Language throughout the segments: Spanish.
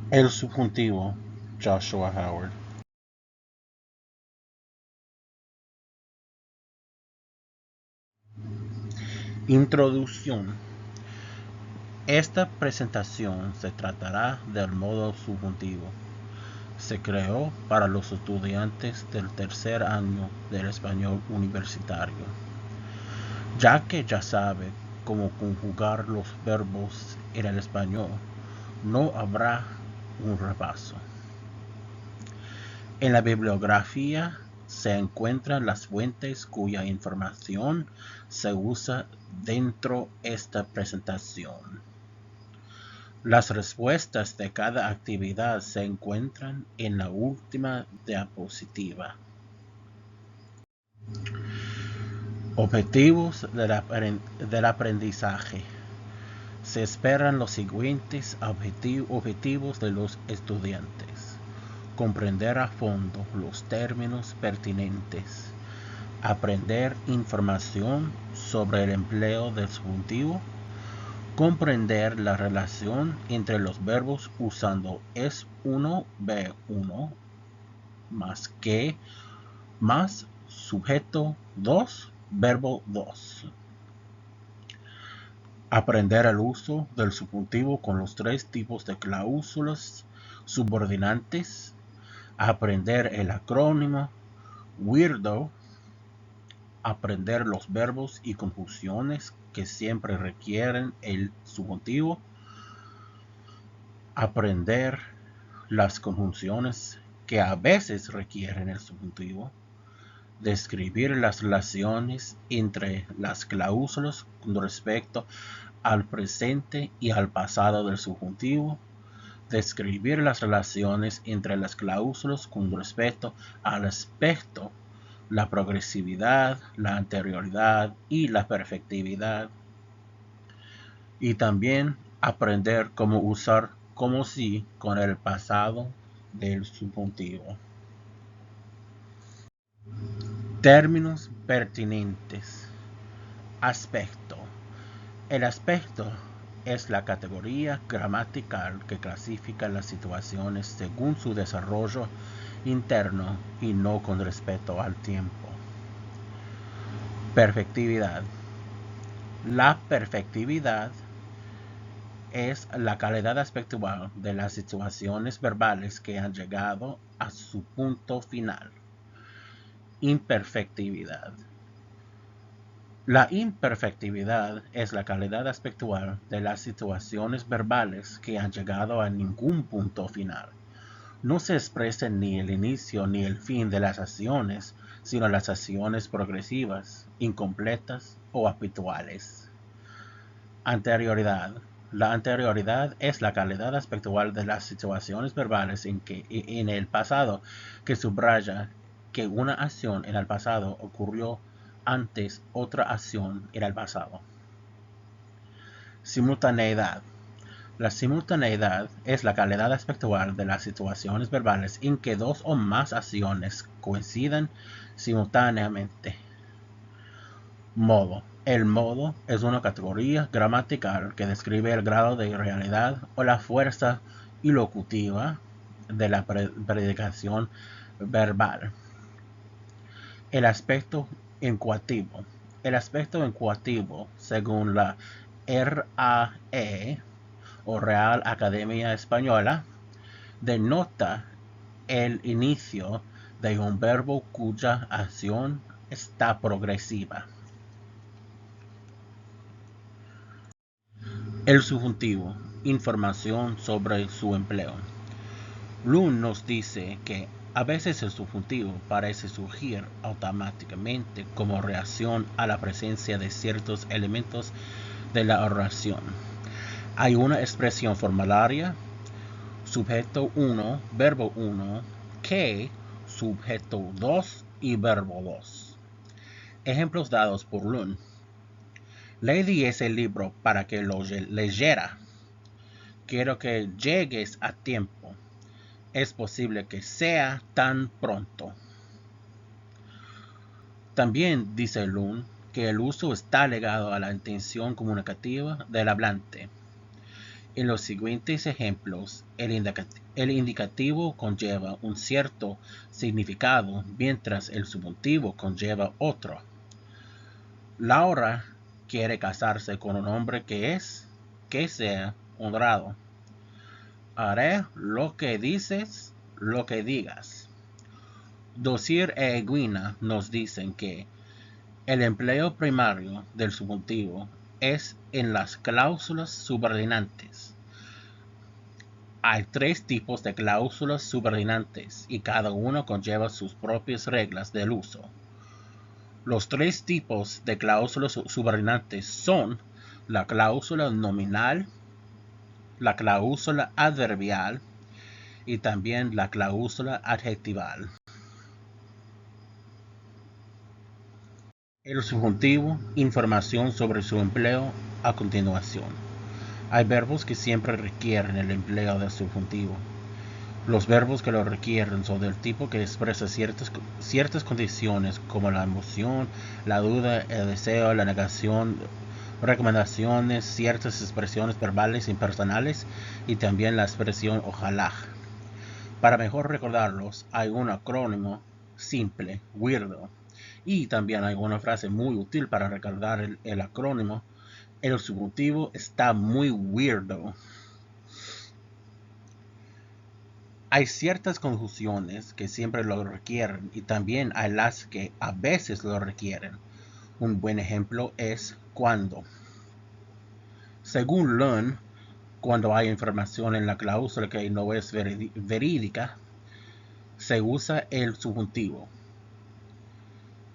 El subjuntivo, Joshua Howard. Introducción. Esta presentación se tratará del modo subjuntivo. Se creó para los estudiantes del tercer año del español universitario, ya que ya sabe cómo conjugar los verbos en el español. No habrá un repaso. En la bibliografía se encuentran las fuentes cuya información se usa dentro de esta presentación. Las respuestas de cada actividad se encuentran en la última diapositiva. Objetivos del aprendizaje. Se esperan los siguientes objetivos de los estudiantes: comprender a fondo los términos pertinentes, aprender información sobre el empleo del subjuntivo, comprender la relación entre los verbos usando es 1, B1, más que, más sujeto 2, verbo 2. Aprender el uso del subjuntivo con los tres tipos de cláusulas subordinantes. Aprender el acrónimo WIRDO. Aprender los verbos y conjunciones que siempre requieren el subjuntivo. Aprender las conjunciones que a veces requieren el subjuntivo. Describir las relaciones entre las cláusulas con respecto al presente y al pasado del subjuntivo. Describir las relaciones entre las cláusulas con respecto al aspecto, la progresividad, la anterioridad y la perfectividad. Y también aprender cómo usar como si con el pasado del subjuntivo. Términos pertinentes. Aspecto. El aspecto es la categoría gramatical que clasifica las situaciones según su desarrollo interno y no con respecto al tiempo. Perfectividad. La perfectividad es la calidad aspectual de las situaciones verbales que han llegado a su punto final. Imperfectividad. La imperfectividad es la calidad aspectual de las situaciones verbales que han llegado a ningún punto final. No se expresa ni el inicio ni el fin de las acciones, sino las acciones progresivas, incompletas o habituales. Anterioridad. La anterioridad es la calidad aspectual de las situaciones verbales en el pasado que subraya que una acción en el pasado ocurrió antes otra acción en el pasado. Simultaneidad. La simultaneidad es la calidad aspectual de las situaciones verbales en que dos o más acciones coinciden simultáneamente. Modo. El modo es una categoría gramatical que describe el grado de realidad o la fuerza ilocutiva de la predicación verbal. El aspecto incoativo. El aspecto incoativo, según la RAE o Real Academia Española, denota el inicio de un verbo cuya acción está progresiva. El subjuntivo. Información sobre su empleo. Lund nos dice que a veces el subjuntivo parece surgir automáticamente como reacción a la presencia de ciertos elementos de la oración. Hay una expresión formalaria, sujeto 1, verbo 1, que, sujeto 2 y verbo 2. Ejemplos dados por Lund. Leí ese libro para que lo leyera. Quiero que llegues a tiempo. Es posible que sea tan pronto. También dice Lund que el uso está ligado a la intención comunicativa del hablante. En los siguientes ejemplos, el indicativo conlleva un cierto significado, mientras el subjuntivo conlleva otro. Laura quiere casarse con un hombre que sea honrado. Haré lo que dices, lo que digas. Dosir e Eguina nos dicen que el empleo primario del subjuntivo es en las cláusulas subordinantes. Hay 3 tipos de cláusulas subordinantes y cada uno conlleva sus propias reglas del uso. Los 3 tipos de cláusulas subordinantes son la cláusula nominal, la cláusula adverbial y también la cláusula adjetival. El subjuntivo, información sobre su empleo a continuación. Hay verbos que siempre requieren el empleo del subjuntivo. Los verbos que lo requieren son del tipo que expresa ciertas condiciones como la emoción, la duda, el deseo, la negación, recomendaciones, ciertas expresiones verbales impersonales y también la expresión ojalá. Para mejor recordarlos, hay un acrónimo simple, weirdo, y también hay una frase muy útil para recordar el acrónimo. El subjuntivo está muy weirdo. Hay ciertas conjunciones que siempre lo requieren y también hay las que a veces lo requieren. Un buen ejemplo es cuando. Según Lund, cuando hay información en la cláusula que no es verídica, se usa el subjuntivo.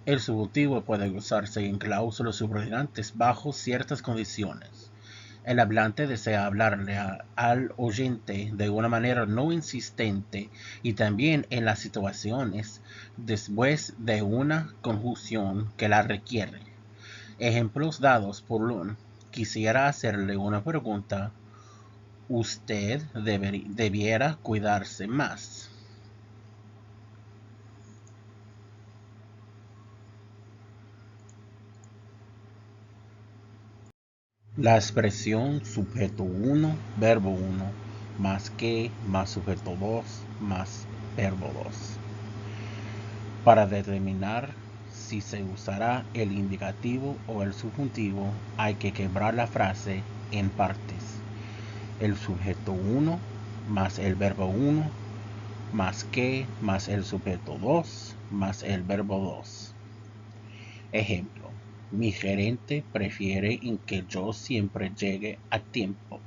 El subjuntivo puede usarse en cláusulas subordinantes bajo ciertas condiciones. El hablante desea hablarle al oyente de una manera no insistente y también en las situaciones después de una conjunción que la requiere. Ejemplos dados por Lund. Quisiera hacerle una pregunta. Usted debiera cuidarse más. La expresión sujeto 1, verbo 1, más que, más sujeto 2, más verbo 2. Para determinar si se usará el indicativo o el subjuntivo, hay que quebrar la frase en partes. El sujeto 1 más el verbo 1, más que, más el sujeto 2, más el verbo 2. Ejemplo. Mi gerente prefiere en que yo siempre llegue a tiempo.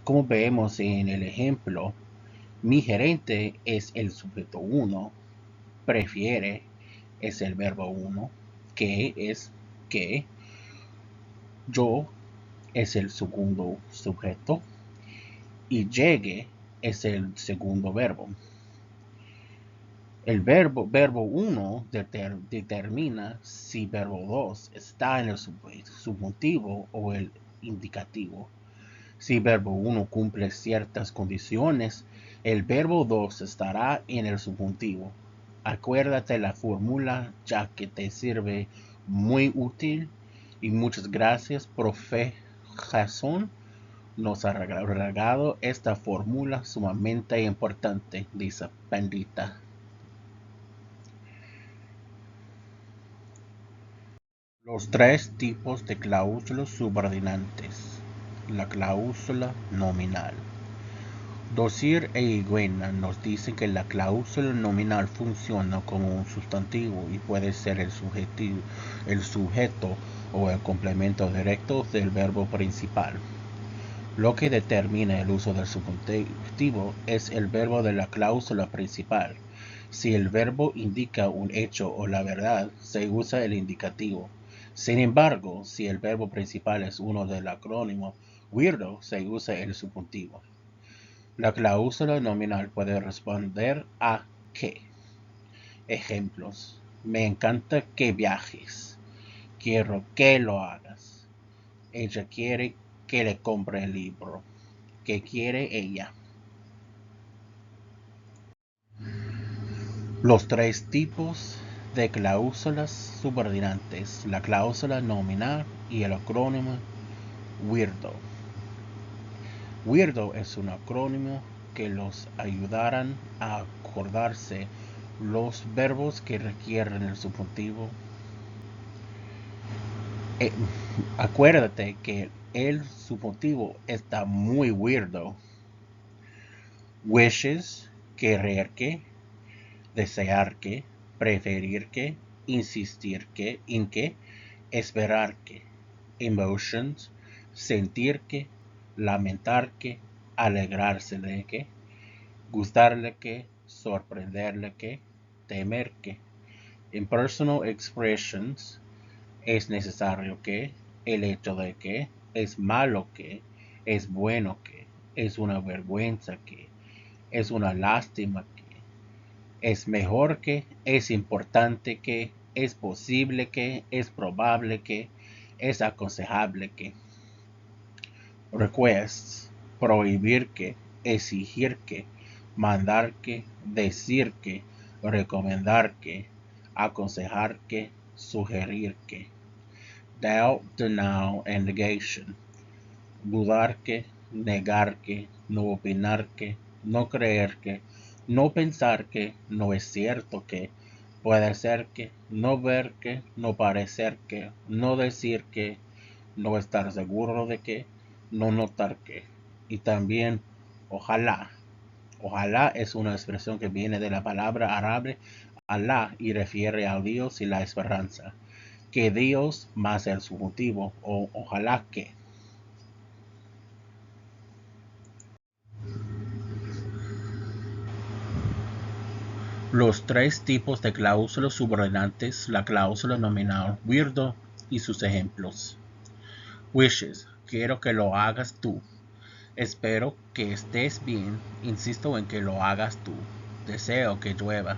Como vemos en el ejemplo, mi gerente es el sujeto 1, prefiere es el verbo 1, que es que, yo es el segundo sujeto y llegue es el segundo verbo. El verbo 1 determina si verbo 2 está en el subjuntivo o el indicativo. Si verbo 1 cumple ciertas condiciones, el verbo 2 estará en el subjuntivo. Acuérdate la fórmula ya que te sirve muy útil y muchas gracias, profe Jason. Nos ha regalado esta fórmula sumamente importante, dice Bendita. Los 3 tipos de cláusulas subordinantes. La cláusula nominal. Dosir e Higuena nos dicen que la cláusula nominal funciona como un sustantivo y puede ser el sujeto o el complemento directo del verbo principal. Lo que determina el uso del subjuntivo es el verbo de la cláusula principal. Si el verbo indica un hecho o la verdad, se usa el indicativo. Sin embargo, si el verbo principal es uno del acrónimo weirdo, se usa el subjuntivo. La cláusula nominal puede responder a ¿qué? Ejemplos. Me encanta que viajes. Quiero que lo hagas. Ella quiere que le compre el libro. ¿Qué quiere ella? Los 3 tipos de cláusulas subordinantes, la cláusula nominal y el acrónimo weirdo. Weirdo es un acrónimo que los ayudarán a acordarse los verbos que requieren el subjuntivo. Eh, Acuérdate que el subjuntivo está muy weirdo. Wishes, querer que, desear que, preferir que, insistir que, en que, esperar que. Emotions, sentir que, lamentar que, alegrarse de que, gustarle que, sorprenderle que, temer que. Impersonal expressions, es necesario que, el hecho de que, es malo que, es bueno que, es una vergüenza que, es una lástima que, es mejor que, es importante que, es posible que, es probable que, es aconsejable que. Requests, prohibir que, exigir que, mandar que, decir que, recomendar que, aconsejar que, sugerir que. Doubt, denial, and negation. Dudar que, negar que, no opinar que, no creer que, no pensar que, no es cierto que, puede ser que, no ver que, no parecer que, no decir que, no estar seguro de que, no notar que. Y también ojalá. Ojalá es una expresión que viene de la palabra árabe Alá y refiere a Dios y la esperanza. Que Dios más el subjuntivo o ojalá que. Los tres tipos de cláusulas subordinantes, la cláusula nominal weirdo y sus ejemplos. Wishes, quiero que lo hagas tú. Espero que estés bien, insisto en que lo hagas tú. Deseo que llueva.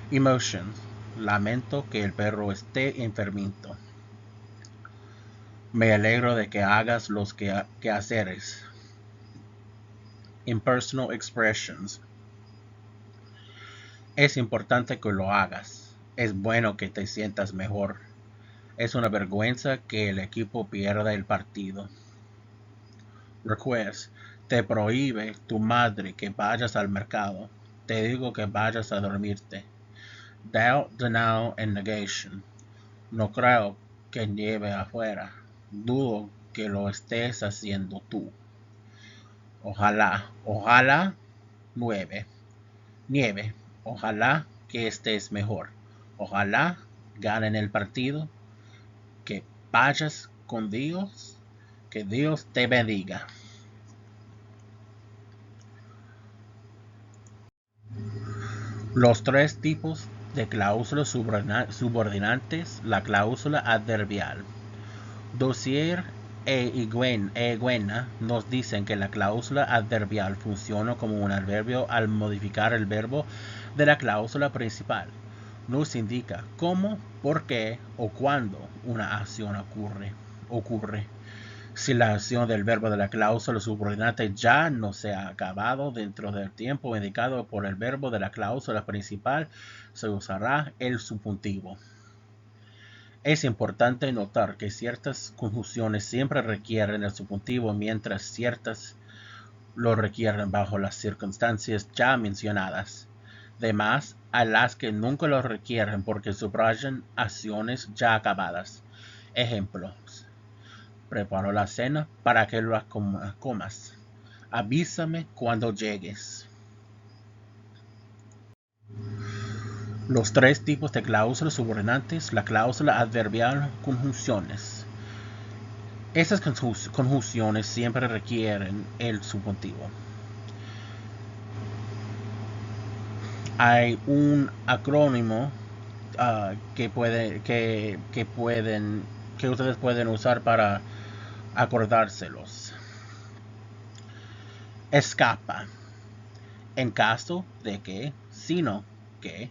Emotions, lamento que el perro esté enfermito. Me alegro de que hagas los quehaceres. Impersonal expressions, es importante que lo hagas. Es bueno que te sientas mejor. Es una vergüenza que el equipo pierda el partido. Request, te prohíbe tu madre que vayas al mercado. Te digo que vayas a dormirte. Doubt, denial, and negation. No creo que nieve afuera. Dudo que lo estés haciendo tú. Ojalá, ojalá nieve. Ojalá que estés mejor. Ojalá ganen el partido. Que vayas con Dios. Que Dios te bendiga. Los tres tipos de cláusulas subordinantes, la cláusula adverbial. Dozier e Higuena nos dicen que la cláusula adverbial funciona como un adverbio al modificar el verbo de la cláusula principal. Nos indica cómo, por qué o cuándo una acción ocurre. Si la acción del verbo de la cláusula subordinante ya no se ha acabado dentro del tiempo indicado por el verbo de la cláusula principal, se usará el subjuntivo. Es importante notar que ciertas conjunciones siempre requieren el subjuntivo, mientras ciertas lo requieren bajo las circunstancias ya mencionadas. Además, hay las que nunca lo requieren porque subrayan acciones ya acabadas. Ejemplos. Preparo la cena para que la comas. Avísame cuando llegues. Los tres tipos de cláusulas subordinantes, la cláusula adverbial, conjunciones. Estas conjunciones siempre requieren el subjuntivo. Hay un acrónimo que ustedes pueden usar para acordárselos. Escapa. En caso de que, sino que,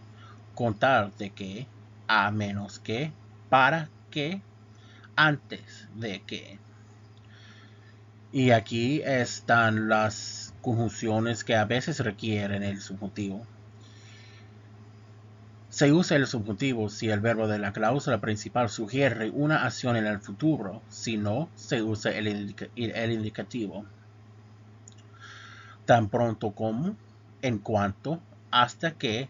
contar de que, a menos que, para que, antes de que. Y aquí están las conjunciones que a veces requieren el subjuntivo. Se usa el subjuntivo si el verbo de la cláusula principal sugiere una acción en el futuro, si no, se usa el indicativo. Tan pronto como, en cuanto, hasta que,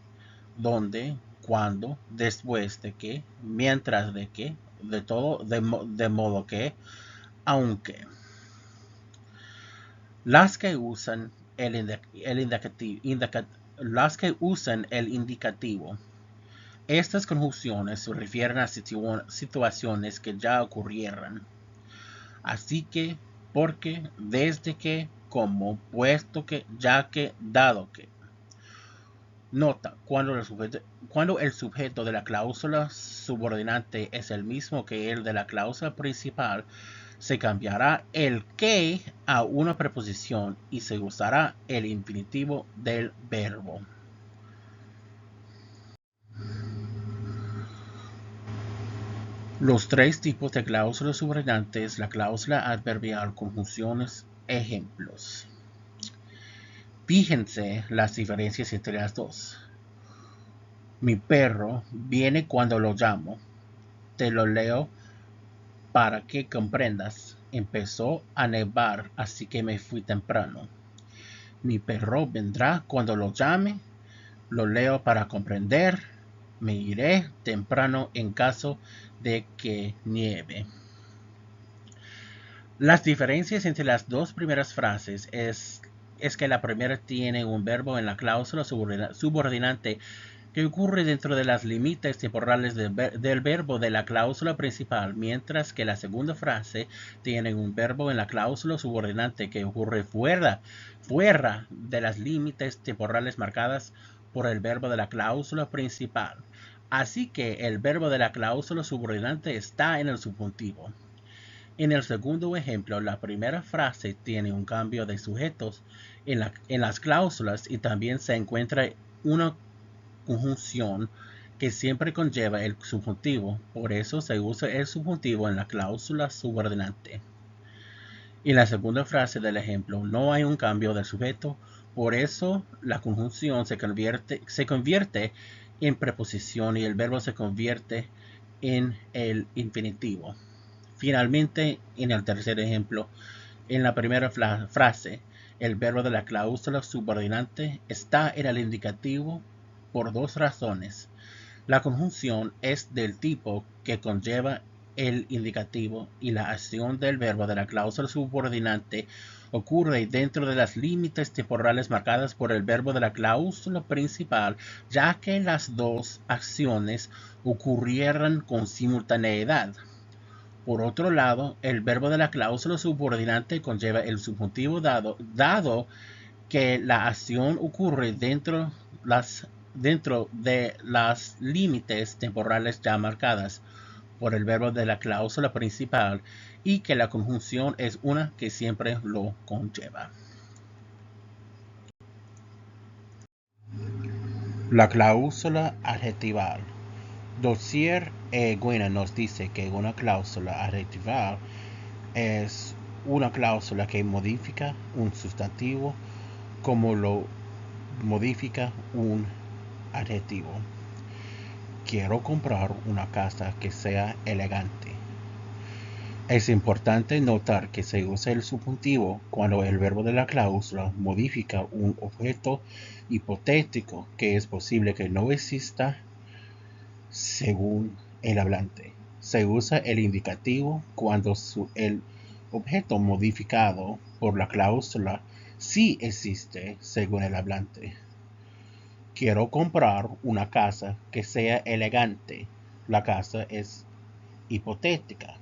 donde, cuando, después de que, mientras de que, de todo, de modo que, aunque. Las que usan el indicativo. Estas conjunciones se refieren a situaciones que ya ocurrieron. Así que, porque, desde que, como, puesto que, ya que, dado que. Nota, cuando el sujeto de la cláusula subordinante es el mismo que el de la cláusula principal, se cambiará el que a una preposición y se usará el infinitivo del verbo. Los tres tipos de cláusulas subordinantes, la cláusula adverbial, conjunciones, ejemplos. Fíjense las diferencias entre las dos. Mi perro viene cuando lo llamo. Te lo leo para que comprendas. Empezó a nevar, así que me fui temprano. Mi perro vendrá cuando lo llame. Lo leo para comprender. Me iré temprano en caso de que nieve. Las diferencias entre las dos primeras frases es que la primera tiene un verbo en la cláusula subordinante que ocurre dentro de las límites temporales del verbo de la cláusula principal, mientras que la segunda frase tiene un verbo en la cláusula subordinante que ocurre fuera de las límites temporales marcadas por el verbo de la cláusula principal. Así que el verbo de la cláusula subordinante está en el subjuntivo. En el segundo ejemplo, la primera frase tiene un cambio de sujetos en las cláusulas y también se encuentra una conjunción que siempre conlleva el subjuntivo. Por eso se usa el subjuntivo en la cláusula subordinante. En la segunda frase del ejemplo no hay un cambio del sujeto, por eso la conjunción se convierte en preposición y el verbo se convierte en el infinitivo. Finalmente, en el tercer ejemplo, en la primera frase, el verbo de la cláusula subordinante está en el indicativo por dos razones. La conjunción es del tipo que conlleva el indicativo y la acción del verbo de la cláusula subordinante ocurre dentro de las límites temporales marcadas por el verbo de la cláusula principal, ya que las dos acciones ocurrieron con simultaneidad. Por otro lado, el verbo de la cláusula subordinante conlleva el subjuntivo dado que la acción ocurre dentro de las límites temporales ya marcadas por el verbo de la cláusula principal y que la conjunción es una que siempre lo conlleva. La cláusula adjetival. Dozier e Guina nos dice que una cláusula adjetival es una cláusula que modifica un sustantivo como lo modifica un adjetivo. Quiero comprar una casa que sea elegante. Es importante notar que se usa el subjuntivo cuando el verbo de la cláusula modifica un objeto hipotético que es posible que no exista según el hablante. Se usa el indicativo cuando el objeto modificado por la cláusula sí existe según el hablante. Quiero comprar una casa que sea elegante. La casa es hipotética.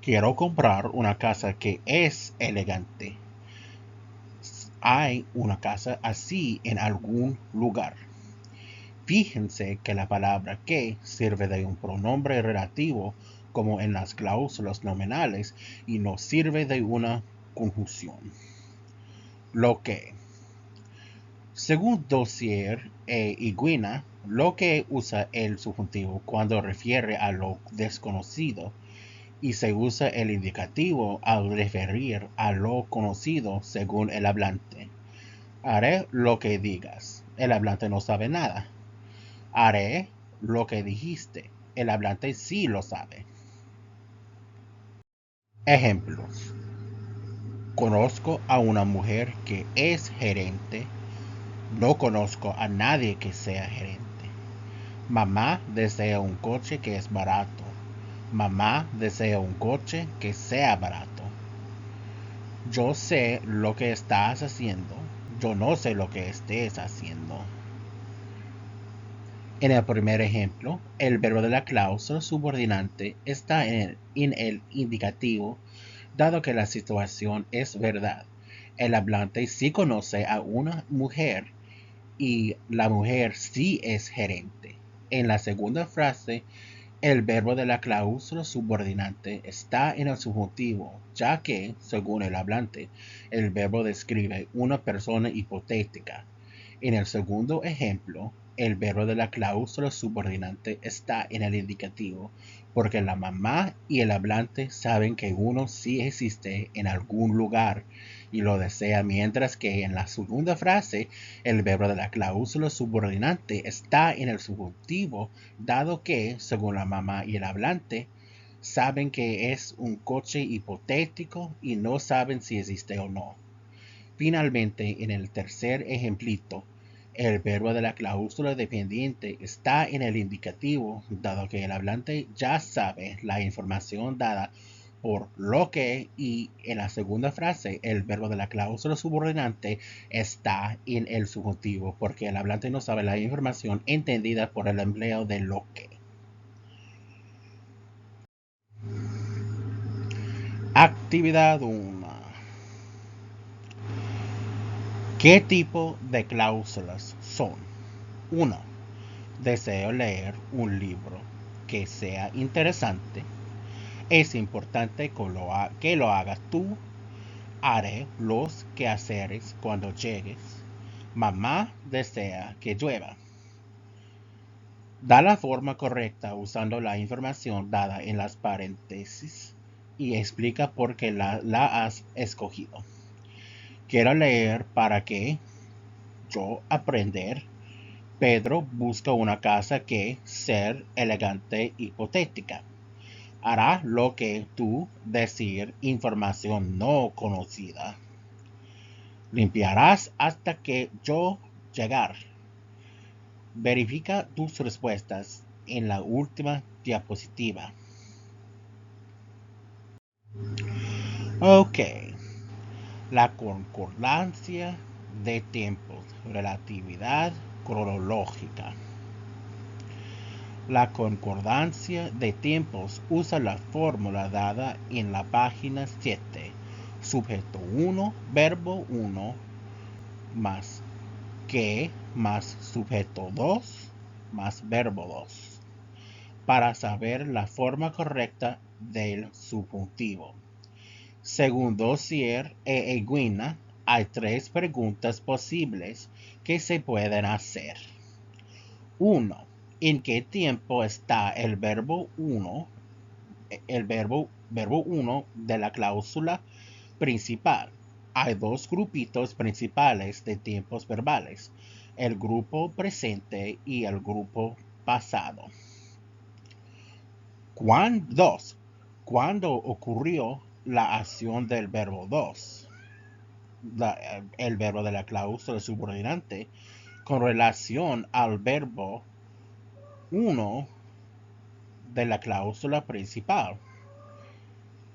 Quiero comprar una casa que es elegante. Hay una casa así en algún lugar. Fíjense que la palabra que sirve de un pronombre relativo como en las cláusulas nominales y no sirve de una conjunción. Lo que. Según Dozier e Higuina, lo que usa el subjuntivo cuando refiere a lo desconocido y se usa el indicativo al referir a lo conocido según el hablante. Haré lo que digas. El hablante no sabe nada. Haré lo que dijiste. El hablante sí lo sabe. Ejemplos. Conozco a una mujer que es gerente. No conozco a nadie que sea gerente. Mamá desea un coche que es barato. Mamá desea un coche que sea barato. Yo sé lo que estás haciendo. Yo no sé lo que estés haciendo. En el primer ejemplo, el verbo de la cláusula subordinante está en el indicativo, dado que la situación es verdad. El hablante sí conoce a una mujer y la mujer sí es gerente. En la segunda frase, el verbo de la cláusula subordinante está en el subjuntivo, ya que, según el hablante, el verbo describe una persona hipotética. En el segundo ejemplo, el verbo de la cláusula subordinante está en el indicativo, porque la mamá y el hablante saben que uno sí existe en algún lugar y lo desea, mientras que en la segunda frase el verbo de la cláusula subordinante está en el subjuntivo, dado que, según la mamá y el hablante, saben que es un coche hipotético y no saben si existe o no. Finalmente, en el tercer ejemplito, el verbo de la cláusula dependiente está en el indicativo, dado que el hablante ya sabe la información dada por lo que, y en la segunda frase el verbo de la cláusula subordinante está en el subjuntivo, porque el hablante no sabe la información entendida por el empleo de lo que. Actividad 1. ¿Qué tipo de cláusulas son? 1. Deseo leer un libro que sea interesante. Es importante que lo hagas tú. Haré los quehaceres cuando llegues. Mamá desea que llueva. Da la forma correcta usando la información dada en las paréntesis y explica por qué la has escogido. Quiero leer para que yo aprender. Pedro busca una casa que ser elegante hipotética. Hará lo que tú decir información no conocida. Limpiarás hasta que yo llegar. Verifica tus respuestas en la última diapositiva. Ok. La concordancia de tiempos. Relatividad cronológica. La concordancia de tiempos usa la fórmula dada en la página 7. Sujeto 1, verbo 1, más que, más sujeto 2, más verbo 2. Para saber la forma correcta del subjuntivo. Según Dozier e Eguina, hay 3 preguntas posibles que se pueden hacer. 1. ¿En qué tiempo está el verbo 1 de la cláusula principal? Hay 2 grupitos principales de tiempos verbales, el grupo presente y el grupo pasado. 2. ¿Cuándo ocurrió la acción del verbo 2? El verbo de la cláusula subordinante con relación al verbo 1 de la cláusula principal.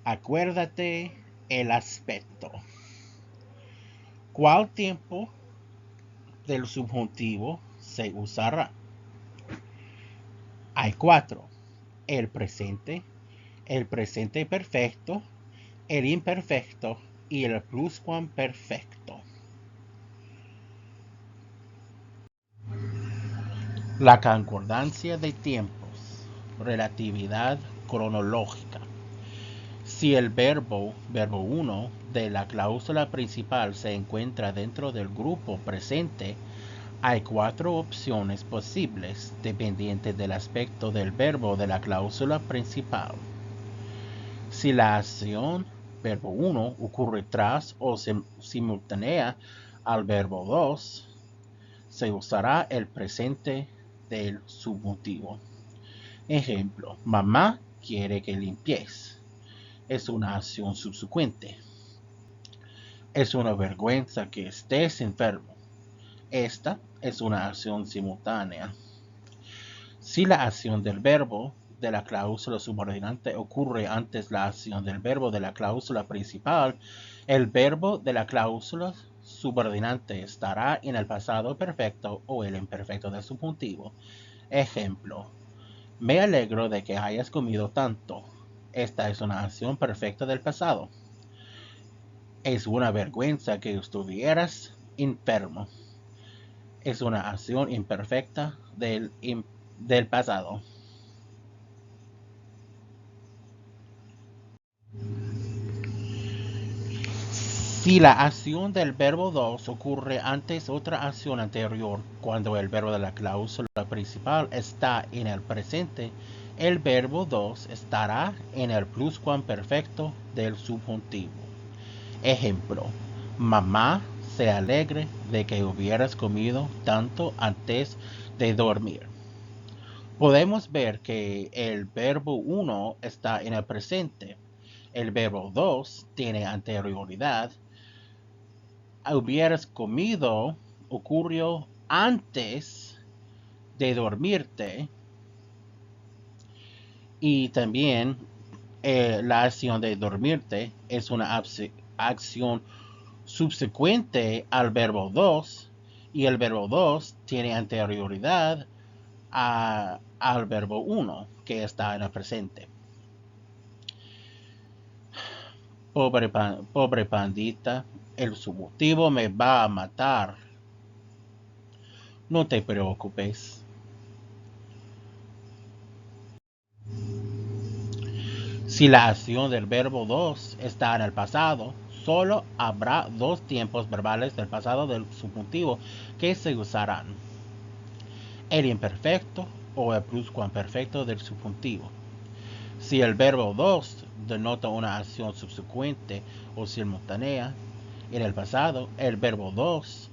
Acuérdate el aspecto. ¿Cuál tiempo del subjuntivo se usará? Hay 4. El presente perfecto, el imperfecto y el pluscuamperfecto. La concordancia de tiempos. Relatividad cronológica. Si el verbo 1 de la cláusula principal se encuentra dentro del grupo presente, hay 4 opciones posibles dependientes del aspecto del verbo de la cláusula principal. Si la acción verbo 1 ocurre tras o simultánea al verbo 2, se usará el presente del subjuntivo. Ejemplo, mamá quiere que limpies. Es una acción subsecuente. Es una vergüenza que estés enfermo. Esta es una acción simultánea. Si la acción del verbo de la cláusula subordinante ocurre antes la acción del verbo de la cláusula principal, el verbo de la cláusula subordinante estará en el pasado perfecto o el imperfecto del subjuntivo. Ejemplo, me alegro de que hayas comido tanto. Esta es una acción perfecta del pasado. Es una vergüenza que estuvieras enfermo. Es una acción imperfecta del pasado. Si la acción del verbo 2 ocurre antes otra acción anterior, cuando el verbo de la cláusula principal está en el presente, el verbo 2 estará en el pluscuamperfecto del subjuntivo. Ejemplo, mamá se alegre de que hubieras comido tanto antes de dormir. Podemos ver que el verbo 1 está en el presente. El verbo 2 tiene anterioridad. Hubieras comido ocurrió antes de dormirte. Y también la acción de dormirte es una acción subsecuente al verbo 2 y el verbo 2 tiene anterioridad al verbo 1 que está en el presente. Pobre pandita, el subjuntivo me va a matar. No te preocupes. Si la acción del verbo 2 está en el pasado, solo habrá dos tiempos verbales del pasado del subjuntivo que se usarán: el imperfecto o el pluscuamperfecto del subjuntivo. Si el verbo 2 denota una acción subsecuente o simultánea en el pasado, el verbo 2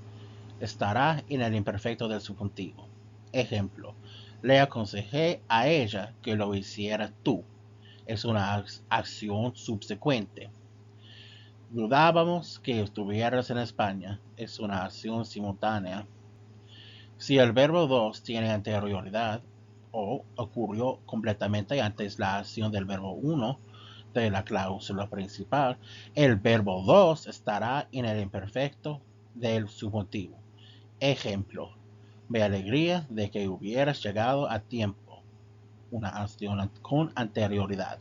estará en el imperfecto del subjuntivo. Ejemplo, le aconsejé a ella que lo hiciera tú. Es una acción subsecuente. Dudábamos que estuvieras en España. Es una acción simultánea. Si el verbo 2 tiene anterioridad o ocurrió completamente antes la acción del verbo 1 de la cláusula principal, el verbo 2 estará en el imperfecto del subjuntivo. Ejemplo, me alegría de que hubieras llegado a tiempo. Una acción con anterioridad.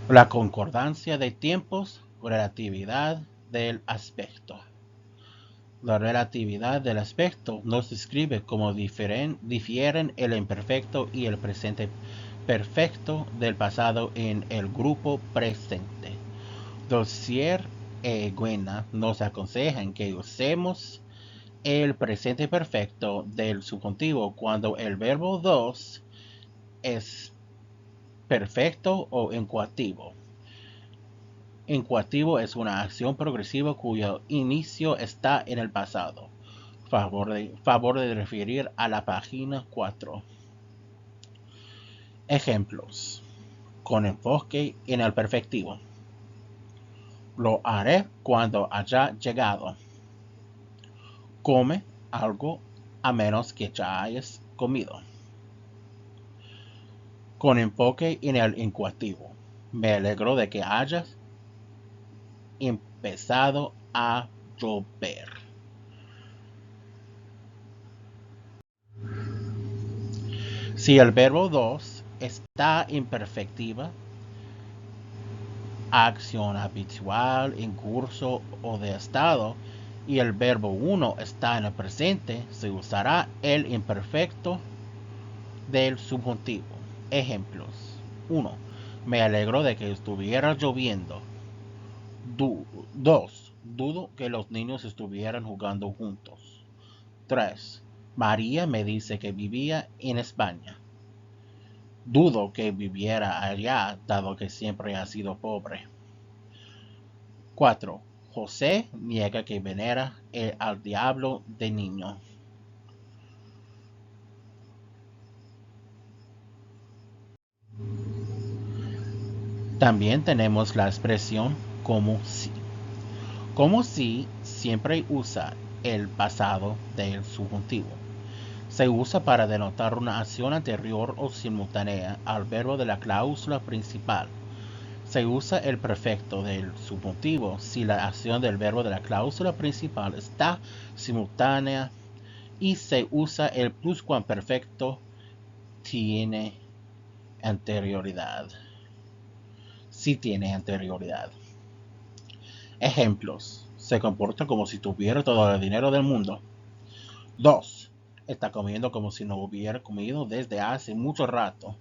La concordancia de tiempos, relatividad del aspecto. La relatividad del aspecto nos describe cómo difieren el imperfecto y el presente perfecto del pasado en el grupo presente. Dossier y Gwena nos aconsejan que usemos el presente perfecto del subjuntivo cuando el verbo 2 es perfecto o incoativo. Incoativo es una acción progresiva cuyo inicio está en el pasado. Favor de referir a la página 4. Ejemplos. Con enfoque en el perfectivo. Lo haré cuando haya llegado. Come algo a menos que ya hayas comido. Con enfoque en el incoativo. Me alegro de que hayas empezado a llover. Si el verbo 2 está en perfectiva, acción habitual, en curso o de estado, y el verbo 1 está en el presente, se usará el imperfecto del subjuntivo. Ejemplos. 1. Me alegro de que estuviera lloviendo. 2. Dudo que los niños estuvieran jugando juntos. 3. María me dice que vivía en España. Dudo que viviera allá, dado que siempre ha sido pobre. 4. José niega que venera al diablo de niño. También tenemos la expresión como si. Como si siempre usa el pasado del subjuntivo. Se usa para denotar una acción anterior o simultánea al verbo de la cláusula principal. Se usa el perfecto del subjuntivo si la acción del verbo de la cláusula principal está simultánea y se usa el pluscuamperfecto tiene anterioridad. Si tiene anterioridad. Ejemplos. Se comporta como si tuviera todo el dinero del mundo. 2. Está comiendo como si no hubiera comido desde hace mucho rato.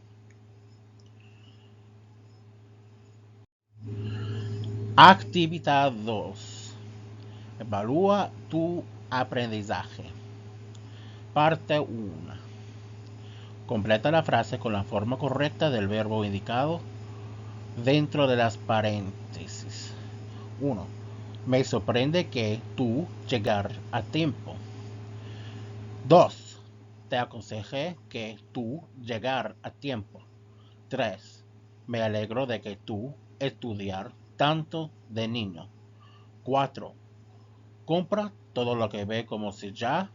Actividad 2. Evalúa tu aprendizaje. Parte 1. Completa la frase con la forma correcta del verbo indicado dentro de las paréntesis. 1. Me sorprende que tú llegar a tiempo. 2. Te aconsejé que tú llegar a tiempo. 3. Me alegro de que tú estudiar tanto de niño. 4. Compra todo lo que ve como si ya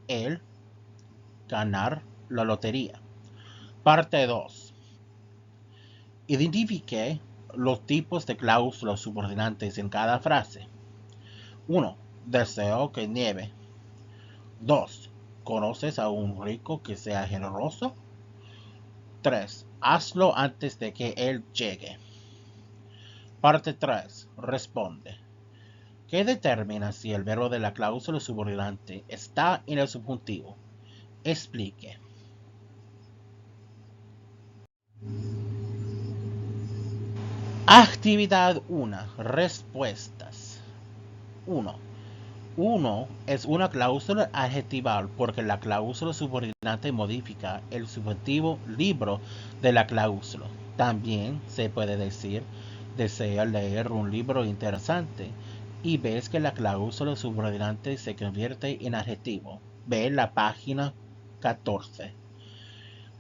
él ganar la lotería. Parte 2. Identifique los tipos de cláusulas subordinantes en cada frase. 1. Deseo que nieve. 2. ¿Conoces a un rico que sea generoso? 3. Hazlo antes de que él llegue. Parte 3. Responde. ¿Qué determina si el verbo de la cláusula subordinante está en el subjuntivo? Explique. Actividad 1. Respuestas. 1. 1 es una cláusula adjetival porque la cláusula subordinante modifica el subjuntivo libro de la cláusula. También se puede decir, desea leer un libro interesante y ves que la cláusula subordinante se convierte en adjetivo. Ve la página 14.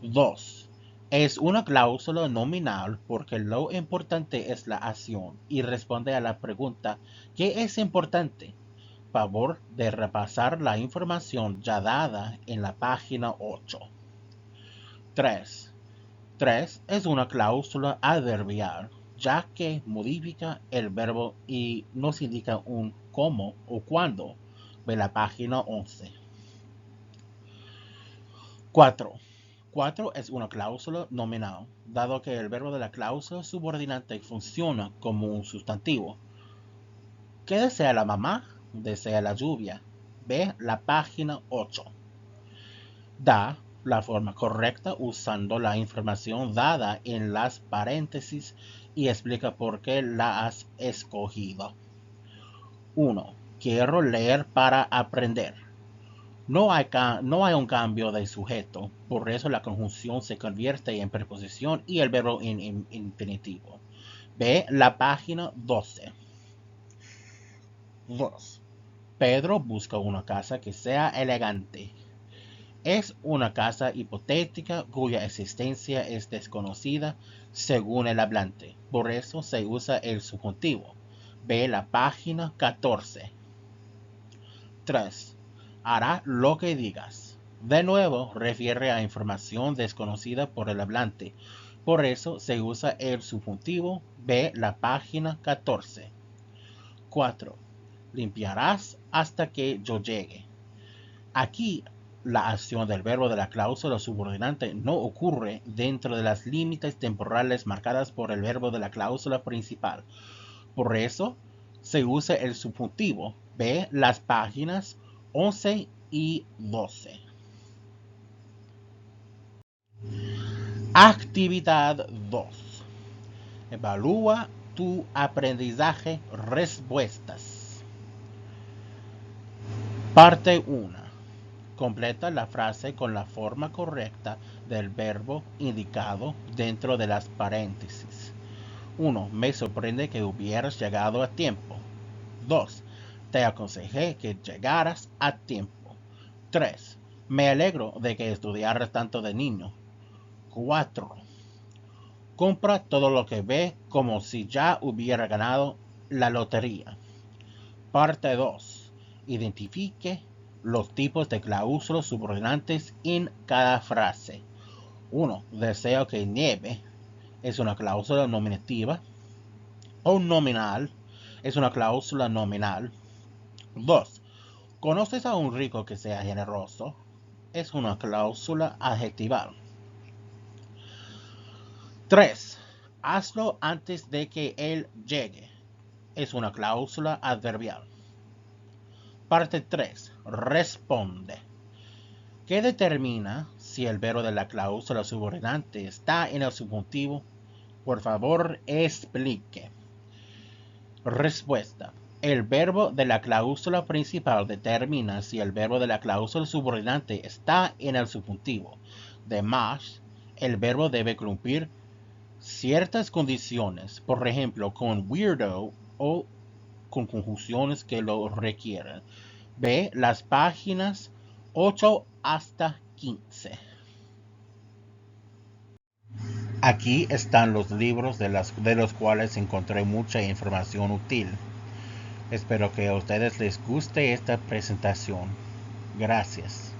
2. Es una cláusula nominal porque lo importante es la acción y responde a la pregunta ¿qué es importante? Favor de repasar la información ya dada en la página 8. 3. 3 es una cláusula adverbial, ya que modifica el verbo y nos indica un cómo o cuándo. Ve la página 11. 4. 4 es una cláusula nominal, dado que el verbo de la cláusula subordinante funciona como un sustantivo. ¿Qué desea la mamá? Desea la lluvia. Ve la página 8. Da la forma correcta usando la información dada en las paréntesis y explica por qué la has escogido. 1. Quiero leer para aprender. No hay un cambio de sujeto, por eso la conjunción se convierte en preposición y el verbo en infinitivo. Ve la página 12. 2. Pedro busca una casa que sea elegante. Es una casa hipotética cuya existencia es desconocida según el hablante. Por eso se usa el subjuntivo. Ve la página 14. 3. Hará lo que digas. De nuevo, refiere a información desconocida por el hablante. Por eso se usa el subjuntivo. Ve la página 14. 4. Limpiarás hasta que yo llegue. Aquí la acción del verbo de la cláusula subordinante no ocurre dentro de las límites temporales marcadas por el verbo de la cláusula principal. Por eso se usa el subjuntivo. Ve las páginas 11 y 12. Actividad 2. Evalúa tu aprendizaje. Respuestas. Parte 1. Completa la frase con la forma correcta del verbo indicado dentro de las paréntesis. 1. Me sorprende que hubieras llegado a tiempo. 2. Te aconsejé que llegaras a tiempo. 3. Me alegro de que estudiaras tanto de niño. 4. Compra todo lo que ve como si ya hubiera ganado la lotería. Parte 2. Identifique los tipos de cláusulas subordinantes en cada frase. 1. Deseo que nieve es una cláusula nominativa o nominal es una cláusula nominal. 2. ¿Conoces a un rico que sea generoso? Es una cláusula adjetival. 3. Hazlo antes de que él llegue. Es una cláusula adverbial. Parte 3. Responde. ¿Qué determina si el verbo de la cláusula subordinante está en el subjuntivo? Por favor, explique. Respuesta. El verbo de la cláusula principal determina si el verbo de la cláusula subordinante está en el subjuntivo. Además, el verbo debe cumplir ciertas condiciones, por ejemplo, con weirdo o con conjunciones que lo requieren. Ve las páginas 8 hasta 15. Aquí están los libros de los cuales encontré mucha información útil. Espero que a ustedes les guste esta presentación. Gracias.